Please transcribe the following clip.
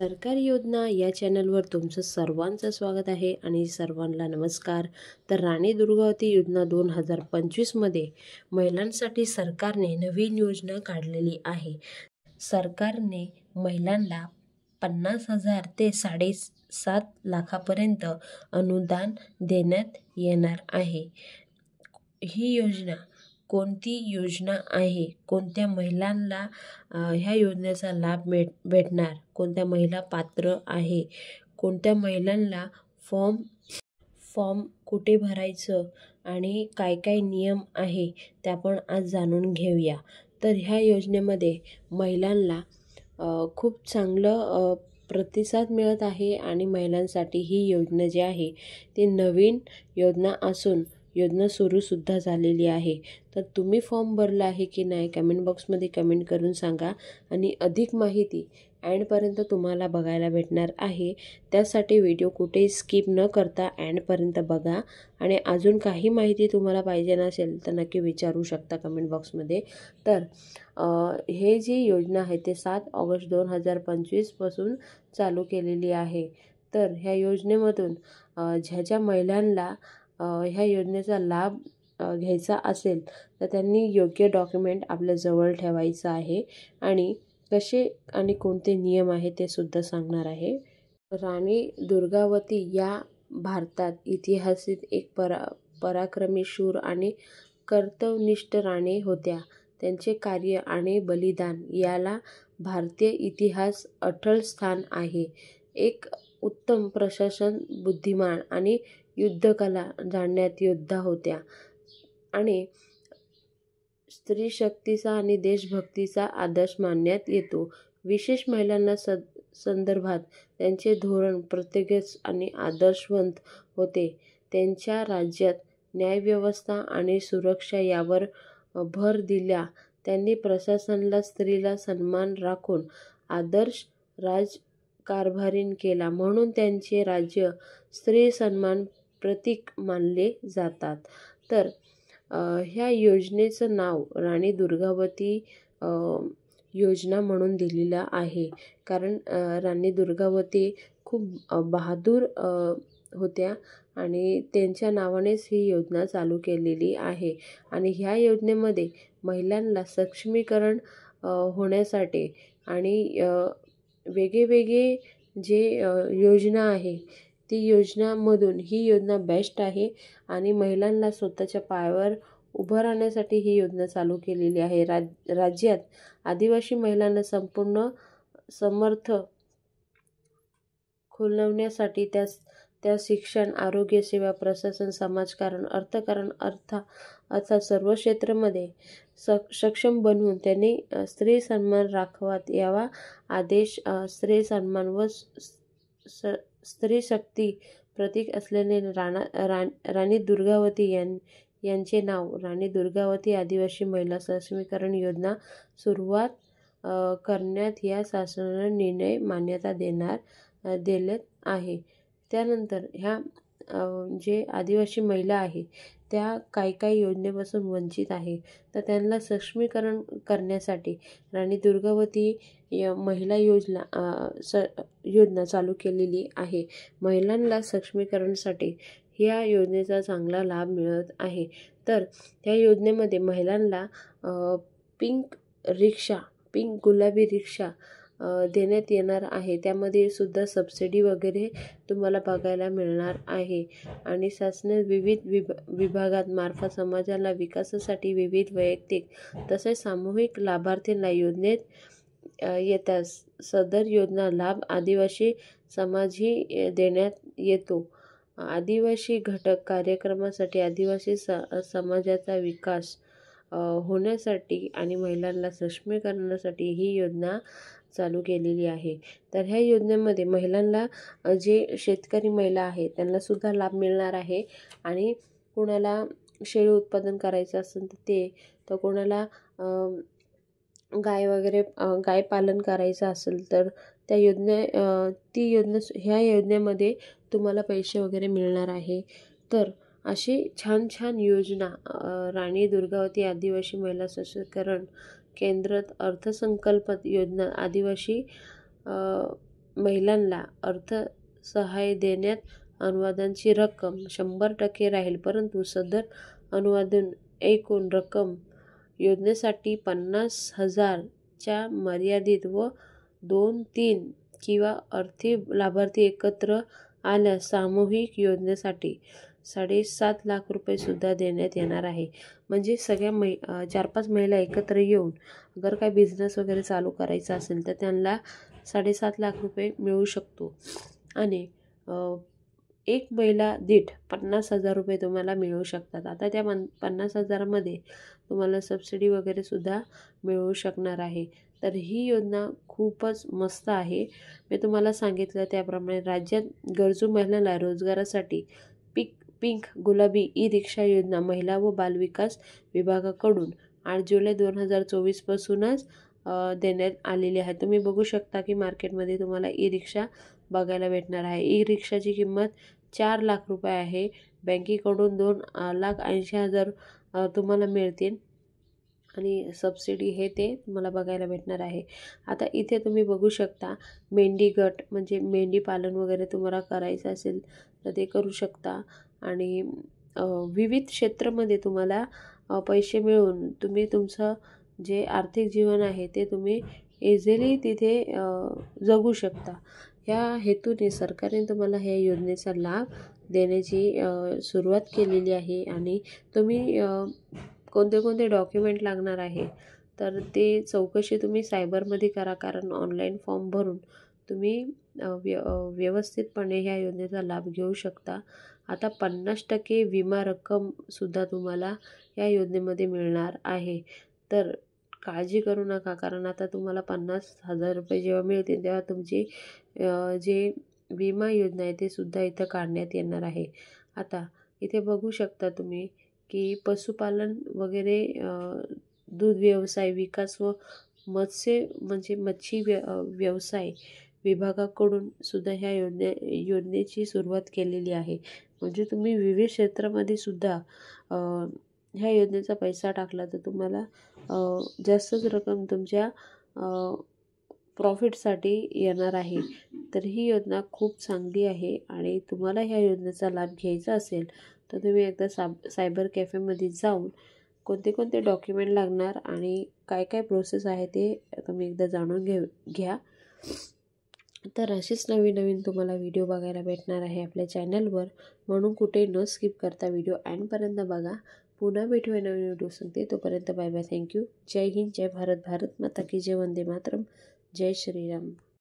सरकारी योजना या चॅनलवर तुमचं सर्वांचं स्वागत आहे आणि सर्वांना नमस्कार. तर राणी दुर्गावती योजना 2025मध्ये महिलांसाठी सरकारने नवीन योजना काढलेली आहे. सरकारने महिलांना 50,000 ते 7.5 लाखापर्यंत अनुदान देण्यात येणार आहे. ही योजना कोणती योजना आहे, कोणत्या महिलांना ह्या योजनेचा लाभ भेटणार, कोणत्या महिला पात्र आहे, कोणत्या महिलांना फॉर्म कुठे भरायचं आणि काय काय नियम आहे ते आपण आज जाणून घेऊया. तर ह्या योजनेमध्ये महिलांना खूप चांगलं प्रतिसाद मिळत आहे आणि महिलांसाठी ही योजना जी आहे ती नवीन योजना असून योजना सुरूसुद्धा झालेली आहे. तर तुम्ही फॉर्म भरला आहे की नाही कमेंट बॉक्समध्ये कमेंट करून सांगा आणि अधिक माहिती एंडपर्यंत तुम्हाला बघायला भेटणार आहे. त्यासाठी व्हिडिओ कुठेही स्किप न करता एंडपर्यंत बघा आणि अजून काही माहिती तुम्हाला पाहिजे नसेल तर नक्की विचारू शकता कमेंट बॉक्समध्ये. तर हे जी योजना आहे ते 7 ऑगस्ट 2025पासून चालू केलेली आहे. तर ह्या योजनेमधून ज्या महिलांना ह्या योजनेचा लाभ घ्यायचा असेल तर त्यांनी योग्य डॉक्युमेंट आपल्या जवळ ठेवायचं आहे आणि कसे आणि कोणते नियम आहे ते सुद्धा सांगणार आहे. राणी दुर्गावती या भारतात इतिहासात एक पराक्रमी शूर आणि कर्तव्यनिष्ठ राणी होत्या. त्यांचे कार्य आणि बलिदान याला भारतीय इतिहास अट्टल स्थान आहे. एक उत्तम प्रशासन, बुद्धिमान आणि युद्धकला जाणणाऱ्या योद्धा होत्या आणि स्त्रीशक्तीचा आणि देशभक्तीचा आदर्श मानण्यात येतो. विशेष महिलांना संदर्भात त्यांचे धोरण प्रत्येकच आणि आदर्शवंत होते. त्यांच्या राज्यात न्यायव्यवस्था आणि सुरक्षा यावर भर दिला. त्यांनी प्रशासनाला स्त्रीला सन्मान राखून आदर्श राज्यकारभार केला, म्हणून त्यांचे राज्य स्त्री सन्मान प्रतीक मानले जातात. तर ह्या योजनेचं नाव राणी दुर्गावती योजना म्हणून दिलेलं आहे, कारण राणी दुर्गावती खूप बहादूर होत्या आणि त्यांच्या नावानेच ही योजना चालू केलेली आहे. आणि ह्या योजनेमध्ये महिलांना सक्षमीकरण होण्यासाठी आणि वेगवेगळे जे योजना आहे ती योजनामधून ही योजना बेस्ट आहे आणि महिलांना स्वतःच्या पायावर उभं राहण्यासाठी ही योजना चालू केलेली आहे. राज्यात आदिवासी महिलांना संपूर्ण समर्थ खुलवण्यासाठी त्या शिक्षण, आरोग्य सेवा, प्रशासन, समाजकारण, अर्थकारण अर्थात सर्व क्षेत्रामध्ये सक्षम बनवून त्यांनी स्त्री सन्मान राखण्यात यावा. आदेश स्त्री सन्मान व स्त्रीशक्ती प्रतीक असलेले राणी दुर्गावती यांचे नाव राणी दुर्गावती आदिवासी महिला सक्षमीकरण योजना सुरुवात करण्यात या शासनाने निर्णय मान्यता दिलेत आहे. त्यानंतर ह्या जे आदिवासी महिला आहे त्या काही योजनेपासून वंचित आहे, तर त्यांना सक्षमीकरण करण्यासाठी राणी दुर्गावती महिला योजना चालू केलेली आहे. महिलांना सक्षमीकरणासाठी ह्या योजनेचा चांगला लाभ मिळत आहे. तर त्या योजनेमध्ये महिलांना पिंक गुलाबी रिक्षा देण्यात येणार आहे. त्यामध्ये सुद्धा सबसिडी वगैरे तुम्हाला बघायला मिळणार आहे. आणि शासनाने विविध विभागात मार्फत समाजाला विकासासाठी विविध वैयक्तिक तसेच सामूहिक लाभार्थींना योजनेत येतात. सदर योजना लाभ आदिवासी समाजही देण्यात येतो. आदिवासी घटक कार्यक्रमासाठी आदिवासी समाजाचा विकास होण्यासाठी आणि महिलांना सक्षमीकरणासाठी ही योजना चालू केलेली आहे. तर ह्या योजनेमध्ये महिलांना जे शेतकरी महिला आहेत त्यांना सुद्धा लाभ मिळणार आहे आणि कोणाला शेळी उत्पादन करायचं असेल तर ते, तर कोणाला गाय पालन करायचं असेल तर ह्या योजनेमध्ये तुम्हाला पैसे वगैरे मिळणार आहे. तर अशी छान योजना राणी दुर्गावती आदिवासी महिला सक्षमीकरण केंद्रात अर्थसंकल्पात योजना आदिवासी महिलांना अर्थसहाय्य देण्यात अनुदानाची रक्कम 100% राहील, परंतु सदर अनुदान एकूण रक्कम योजनेसाठी 50,000 च्या मर्यादित व 2, 3 किंवा लाभार्थी एकत्र आल्यास सामूहिक योजनेसाठी 7.5 लाख रुपये सुद्धा देण्यात येणार आहे. म्हणजे सगळ्या 4-5 महिला एकत्र येऊन अगर काही बिझनेस वगैरे चालू करायचा असेल तर त्यांना 7.5 लाख रुपये मिळू शकतो आणि एक महिला दीठ 50,000 रुपये तुम्हाला मिळू शकतात. आता त्या 50,000मध्ये तुम्हाला सबसिडी वगैरे सुद्धा मिळू शकणार आहे. तर ही योजना खूपच मस्त आहे. मी तुम्हाला सांगितलं त्याप्रमाणे राज्यात गरजू महिलांना रोजगारासाठी पिंक गुलाबी ई-रिक्षा योजना महिला व बालविकास विभागाकडून 8 जुलै 2024 पासूनच देण्यात आलेली आहे. तुम्ही बघू शकता की मार्केटमध्ये तुम्हाला ई-रिक्षा बघायला भेटणार आहे. ई-रिक्षाची किंमत 4 लाख रुपये आहे. बँकेकडून 2,80,000 तुम्हाला मिळतील आणि सबसिडी हे ते तुम्हाला बघायला भेटणार आहे. आता इथे तुम्ही बघू शकता मेंढी गट, म्हणजे मेंढी पालन वगैरे तुम्हाला करायचं असेल तर ते करू शकता आणि विविध क्षेत्रामध्ये तुम्हाला पैसे मिळवून तुम्ही तुमचं जे आर्थिक जीवन आहे ते तुम्ही इझिली तिथे जगू शकता. ह्या हेतूने सरकारने तुम्हाला ह्या योजनेचा लाभ देण्याची सुरुवात केलेली आहे आणि तुम्ही कोणते कोणते डॉक्युमेंट लागणार आहे तर ते चौकशी तुम्ही सायबरमध्ये करा, कारण ऑनलाईन फॉर्म भरून तुम्ही व्यवस्थितपणे ह्या योजनेचा लाभ घेऊ शकता. आता 50% विमा रक्कमसुद्धा तुम्हाला या योजनेमध्ये मिळणार आहे. तर काळजी करू नका, कारण आता तुम्हाला 50,000 रुपये जेव्हा मिळतील तेव्हा तुमची जे विमा योजना आहे ते सुद्धा इथं काढण्यात येणार आहे. आता इथे बघू शकता तुम्ही की पशुपालन वगैरे दूध व्यवसाय विकास व मच्छी व्यवसाय विभागाकडून सुद्धा ह्या योजनेची सुरुवात केलेली आहे. म्हणजे तुम्ही विविध क्षेत्रामध्ये सुद्धा ह्या योजनेचा पैसा टाकला तर तुम्हाला जास्तच रक्कम तुमच्या प्रॉफिटसाठी येणार आहे. तर ही योजना खूप चांगली आहे आणि तुम्हाला ह्या योजनेचा लाभ घ्यायचा असेल तर तुम्ही एकदा सायबर कॅफेमध्ये जाऊन कोणते कोणते डॉक्युमेंट लागणार आणि काय काय प्रोसेस आहे ते तुम्ही एकदा जाणून घ्या. तर असेच नवीन तुम्हाला व्हिडिओ बघायला भेटणार आहे आपल्या चॅनलवर, म्हणून कुठे न स्किप करता व्हिडिओ एंडपर्यंत बघा. पुन्हा भेटूया नवीन व्हिडिओ सांगते. तोपर्यंत बाय बाय. थँक्यू. जय हिंद, जय भारत, भारत माता की जय, वंदे मातरम, जय श्रीराम.